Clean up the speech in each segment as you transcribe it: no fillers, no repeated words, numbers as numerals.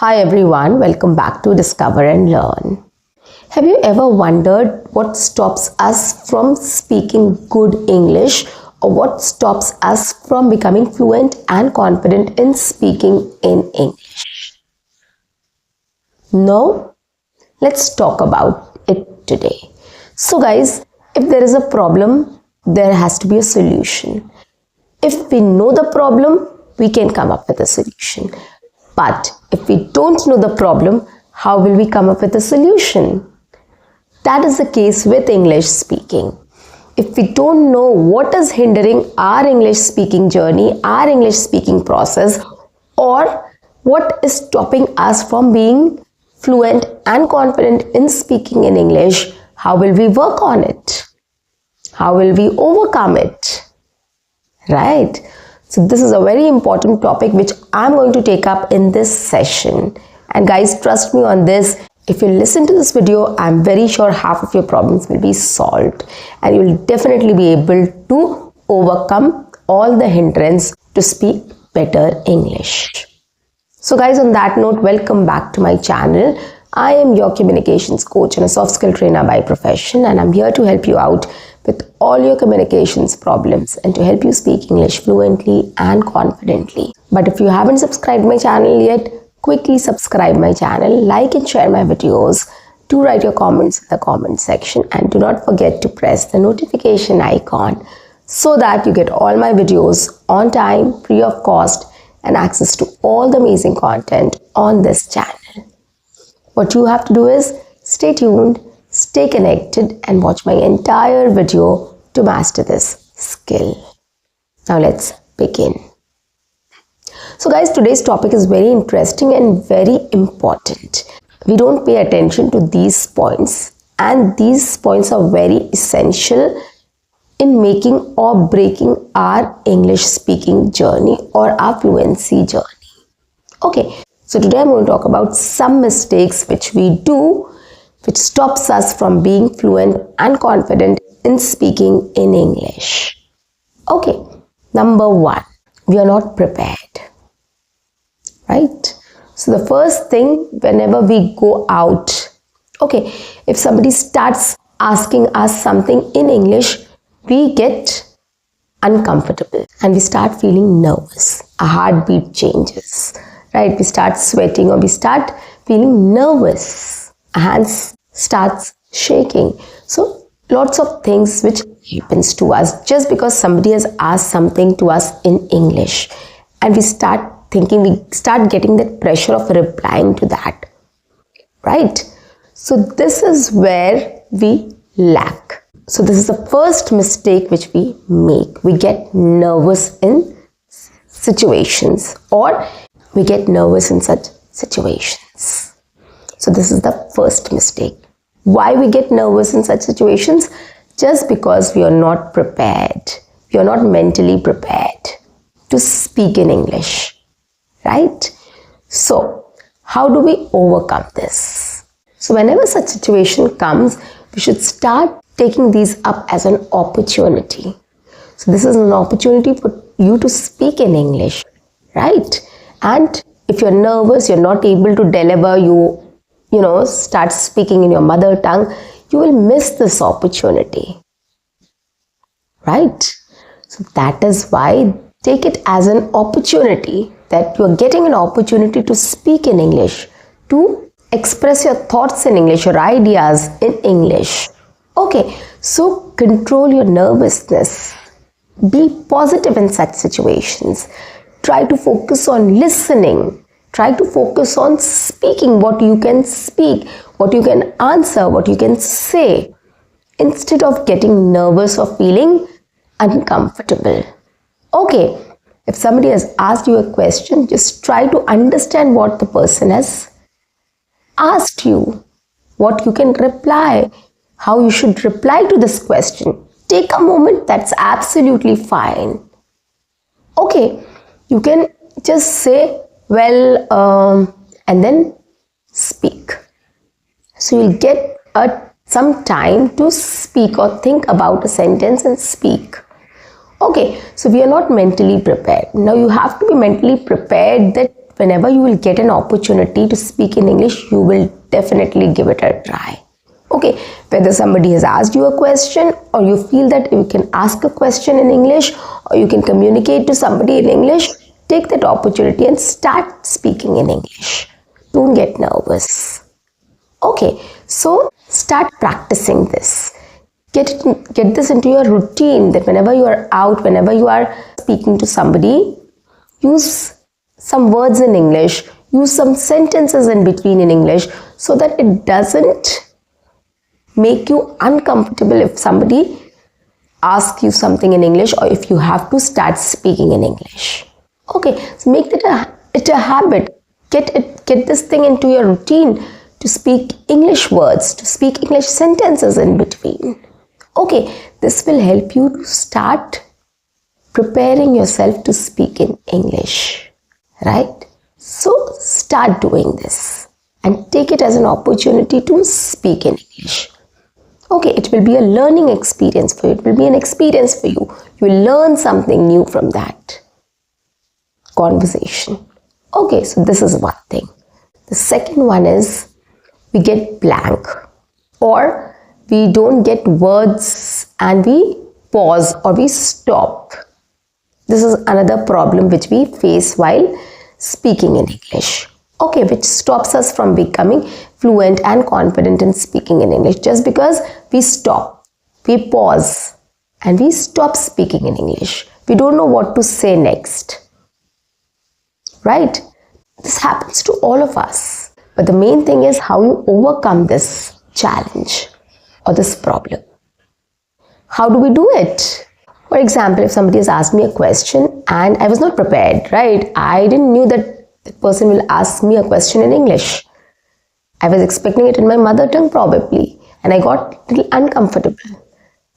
Hi everyone, welcome back to Discover and Learn. Have you ever wondered what stops us from speaking good English or what stops us from becoming fluent and confident in speaking in English? No? Let's talk about it today. So guys, if there is a problem, there has to be a solution. If we know the problem, we can come up with a solution. But if we don't know the problem, how will we come up with a solution? That is the case with English speaking. If we don't know what is hindering our English speaking journey, our English speaking process, or what is stopping us from being fluent and confident in speaking in English, how will we work on it? How will we overcome it? Right? So this is a very important topic which I'm going to take up in this session. And guys, trust me on this. If you listen to this video, I'm very sure half of your problems will be solved. And you will definitely be able to overcome all the hindrance to speak better English. So guys, on that note, welcome back to my channel. I am your communications coach and a soft skill trainer by profession. And I'm here to help you out with all your communications problems and to help you speak English fluently and confidently. But if you haven't subscribed my channel yet, quickly subscribe my channel, like and share my videos. Do write your comments in the comment section and do not forget to press the notification icon so that you get all my videos on time, free of cost, and access to all the amazing content on this channel. What you have to do is stay tuned, stay connected and watch my entire video to master this skill. Now let's begin. So guys, today's topic is very interesting and very important. We don't pay attention to these points, and these points are very essential in making or breaking our English speaking journey or our fluency journey. Okay, so today I'm going to talk about some mistakes which we do which stops us from being fluent and confident in speaking in English. Okay, number one, we are not prepared. Right? So the first thing, whenever we go out, okay, if somebody starts asking us something in English, we get uncomfortable and we start feeling nervous. Our heartbeat changes, right? We start sweating or we start feeling nervous. Our hands starts shaking. So lots of things which happens to us just because somebody has asked something to us in English, and we start thinking, we start getting that pressure of replying to that, right? So this is where we lack. So this is the first mistake which we make. We get nervous in situations, or we get nervous in such situations. So this is the first mistake. Why we get nervous in such situations? Just because we are not prepared. We are not mentally prepared to speak in English, right? So how do we overcome this? So whenever such situation comes, we should start taking these up as an opportunity. So this is an opportunity for you to speak in English, right? And if you're nervous, you're not able to deliver, you start speaking in your mother tongue, you will miss this opportunity, right? So that is why take it as an opportunity that you are getting an opportunity to speak in English, to express your thoughts in English, your ideas in English. Okay, so control your nervousness. Be positive in such situations. Try to focus on listening. Try to focus on speaking what you can speak, what you can answer, what you can say, instead of getting nervous or feeling uncomfortable. Okay, if somebody has asked you a question, just try to understand what the person has asked you, what you can reply, how you should reply to this question. Take a moment, that's absolutely fine. Okay, you can just say, well, and then speak. So you'll get some time to speak or think about a sentence and speak. Okay, so we are not mentally prepared. Now you have to be mentally prepared that whenever you will get an opportunity to speak in English, you will definitely give it a try. Okay, whether somebody has asked you a question or you feel that you can ask a question in English or you can communicate to somebody in English, take that opportunity and start speaking in English. Don't get nervous. Okay, so start practicing this. Get this into your routine, that whenever you are out, whenever you are speaking to somebody, use some words in English, use some sentences in between in English, so that it doesn't make you uncomfortable if somebody asks you something in English or if you have to start speaking in English. Okay, so make it a habit. Get this thing into your routine to speak English words, to speak English sentences in between. Okay, this will help you to start preparing yourself to speak in English, right? So start doing this and take it as an opportunity to speak in English. Okay, it will be a learning experience for you. It will be an experience for you. You will learn something new from that conversation. Okay, so this is one thing. The second one is we get blank, or we don't get words and we pause or we stop. This is another problem which we face while speaking in English. Okay, which stops us from becoming fluent and confident in speaking in English, just because we stop, we pause, and we stop speaking in English. We don't know what to say next, right? This happens to all of us. But the main thing is how you overcome this challenge or this problem. How do we do it? For example, if somebody has asked me a question and I was not prepared, right? I didn't know that the person will ask me a question in English. I was expecting it in my mother tongue probably, and I got a little uncomfortable,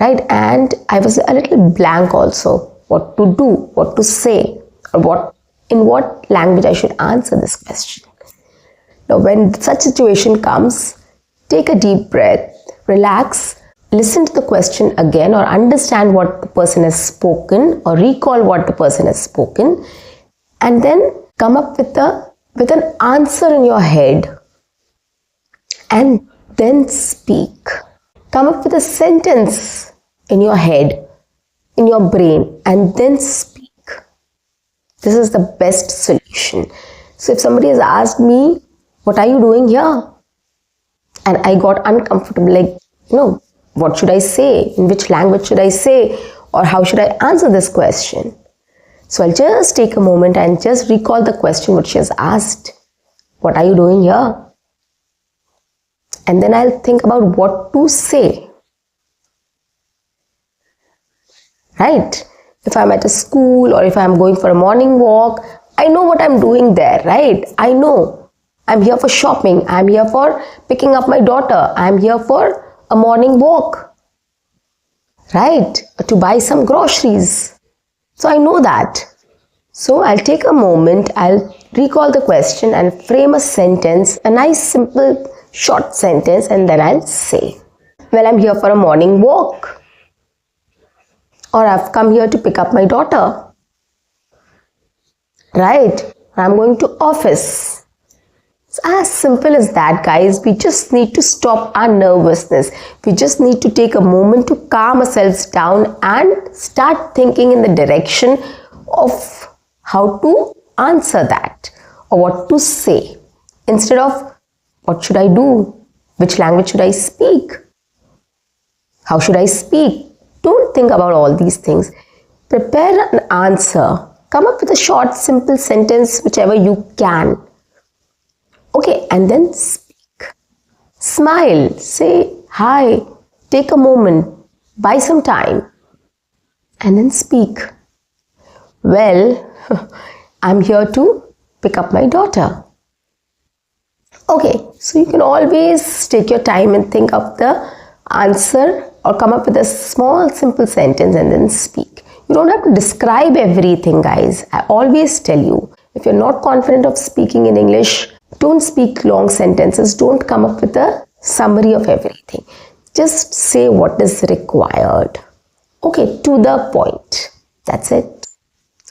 right? And I was a little blank also, what to do, what to say, or in what language I should answer this question. Now, when such situation comes, take a deep breath, relax, listen to the question again, or understand what the person has spoken, or recall what the person has spoken, and then come up with an answer in your head, and then speak. Come up with a sentence in your head, in your brain, and then speak. This is the best solution. So if somebody has asked me, what are you doing here? And I got uncomfortable, like, what should I say? In which language should I say? Or how should I answer this question? So I'll just take a moment and just recall the question which she has asked. What are you doing here? And then I'll think about what to say. Right? If I'm at a school or if I'm going for a morning walk, I know what I'm doing there, right? I know. I'm here for shopping. I'm here for picking up my daughter. I'm here for a morning walk, right? To buy some groceries. So I know that. So I'll take a moment, I'll recall the question and frame a sentence, a nice simple short sentence, and then I'll say, well, I'm here for a morning walk, or I've come here to pick up my daughter, right? I'm going to office. It's as simple as that, guys. We just need to stop our nervousness. We just need to take a moment to calm ourselves down and start thinking in the direction of how to answer that or what to say, instead of what should I do, which language should I speak, how should I speak. Don't think about all these things. Prepare an answer. Come up with a short, simple sentence, whichever you can. Okay, and then speak. Smile, say hi, take a moment, buy some time, and then speak. Well, I'm here to pick up my daughter. Okay, so you can always take your time and think of the answer or come up with a small, simple sentence and then speak. You don't have to describe everything, guys. I always tell you, if you're not confident of speaking in English, don't speak long sentences. Don't come up with a summary of everything. Just say what is required. Okay, to the point. That's it.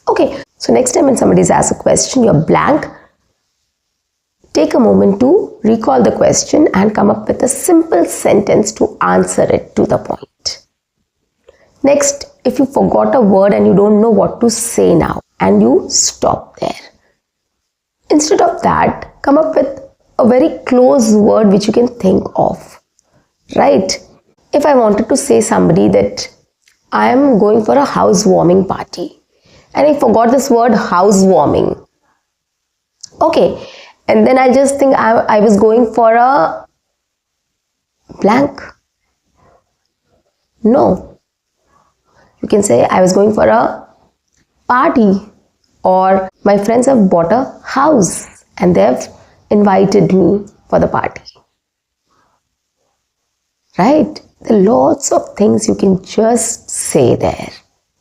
Okay, so next time when somebody asks a question, you're blank, take a moment to recall the question and come up with a simple sentence to answer it to the point. Next, if you forgot a word and you don't know what to say now and you stop there, instead of that, come up with a very close word which you can think of, right? If I wanted to say somebody that I am going for a housewarming party and I forgot this word housewarming, okay, and then I just think I was going for a blank. No, you can say I was going for a party, or my friends have bought a house and they have invited me for the party, right? There are lots of things you can just say there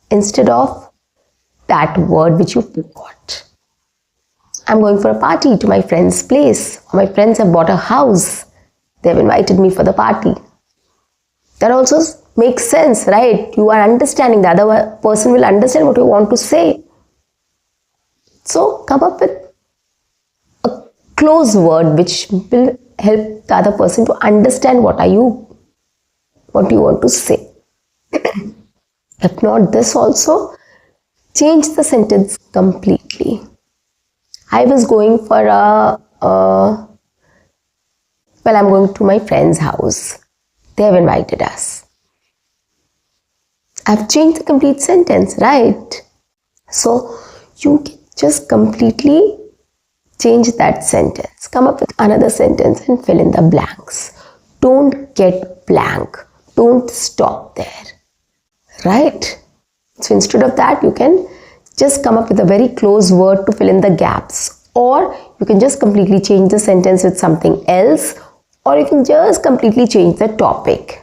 instead of that word which you forgot. I'm going for a party to my friend's place. My friends have bought a house. They have invited me for the party. That also makes sense, right? You are understanding. The other person will understand what you want to say. So come up with a close word which will help the other person to understand what you want to say. If not this also, change the sentence completely. I was going for I'm going to my friend's house. They have invited us. I've changed the complete sentence, right? So you can just completely change that sentence. Come up with another sentence and fill in the blanks. Don't get blank. Don't stop there, right? So instead of that, you can just come up with a very close word to fill in the gaps, or you can just completely change the sentence with something else, or you can just completely change the topic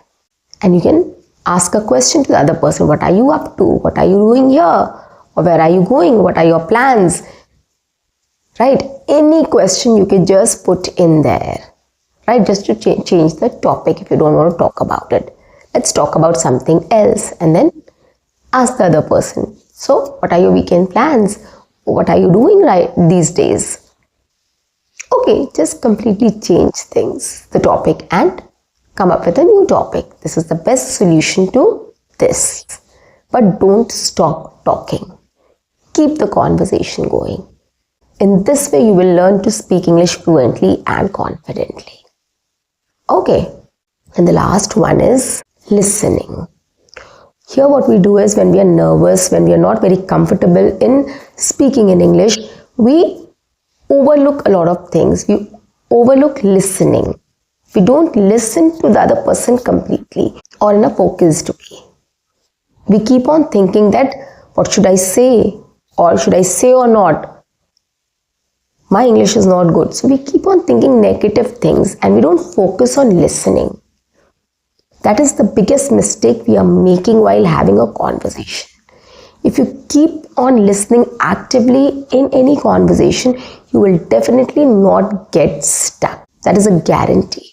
and you can ask a question to the other person. What are you up to? What are you doing here? Or where are you going? What are your plans? Right? Any question you can just put in there, right? Just to change the topic if you don't want to talk about it. Let's talk about something else and then ask the other person. So, what are your weekend plans? What are you doing right these days? Okay, just completely change things, the topic, and come up with a new topic. This is the best solution to this. But don't stop talking. Keep the conversation going. In this way, you will learn to speak English fluently and confidently. Okay, and the last one is listening. Here what we do is when we are nervous, when we are not very comfortable in speaking in English, we overlook a lot of things. We overlook listening. We don't listen to the other person completely or in a focused way. We keep on thinking that what should I say, or should I say or not? My English is not good. So we keep on thinking negative things and we don't focus on listening. That is the biggest mistake we are making while having a conversation. If you keep on listening actively in any conversation, you will definitely not get stuck. That is a guarantee.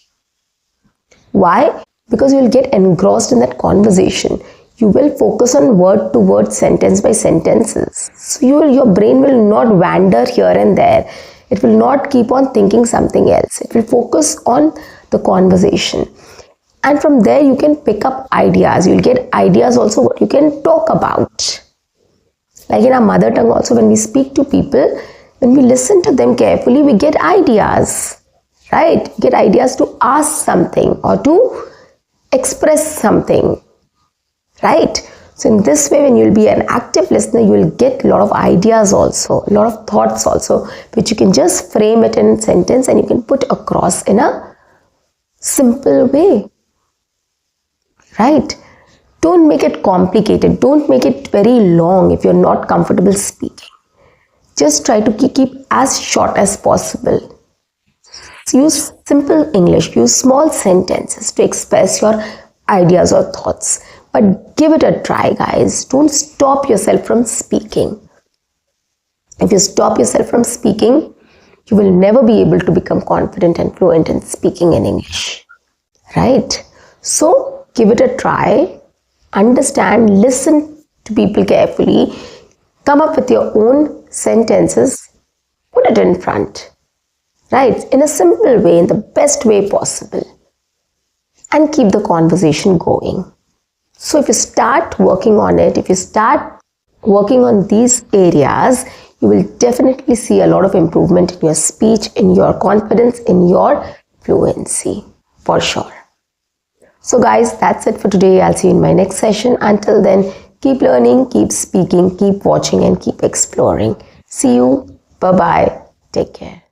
Why? Because you will get engrossed in that conversation. You will focus on word to word, sentence by sentences. So your brain will not wander here and there. It will not keep on thinking something else. It will focus on the conversation. And from there you can pick up ideas. You'll get ideas also what you can talk about. Like in our mother tongue also, when we speak to people, when we listen to them carefully, we get ideas, right? We get ideas to ask something or to express something, right? So in this way, when you'll be an active listener, you will get a lot of ideas also, a lot of thoughts also, which you can just frame it in a sentence and you can put across in a simple way. Right? Don't make it complicated. Don't make it very long if you're not comfortable speaking. Just try to keep as short as possible. Use simple English. Use small sentences to express your ideas or thoughts. But give it a try, guys. Don't stop yourself from speaking. If you stop yourself from speaking, you will never be able to become confident and fluent in speaking in English. Right? So, give it a try, understand, listen to people carefully, come up with your own sentences, put it in front, right? In a simple way, in the best way possible, and keep the conversation going. So if you start working on it, if you start working on these areas, you will definitely see a lot of improvement in your speech, in your confidence, in your fluency, for sure. So guys, that's it for today. I'll see you in my next session. Until then, keep learning, keep speaking, keep watching, and keep exploring. See you. Bye-bye. Take care.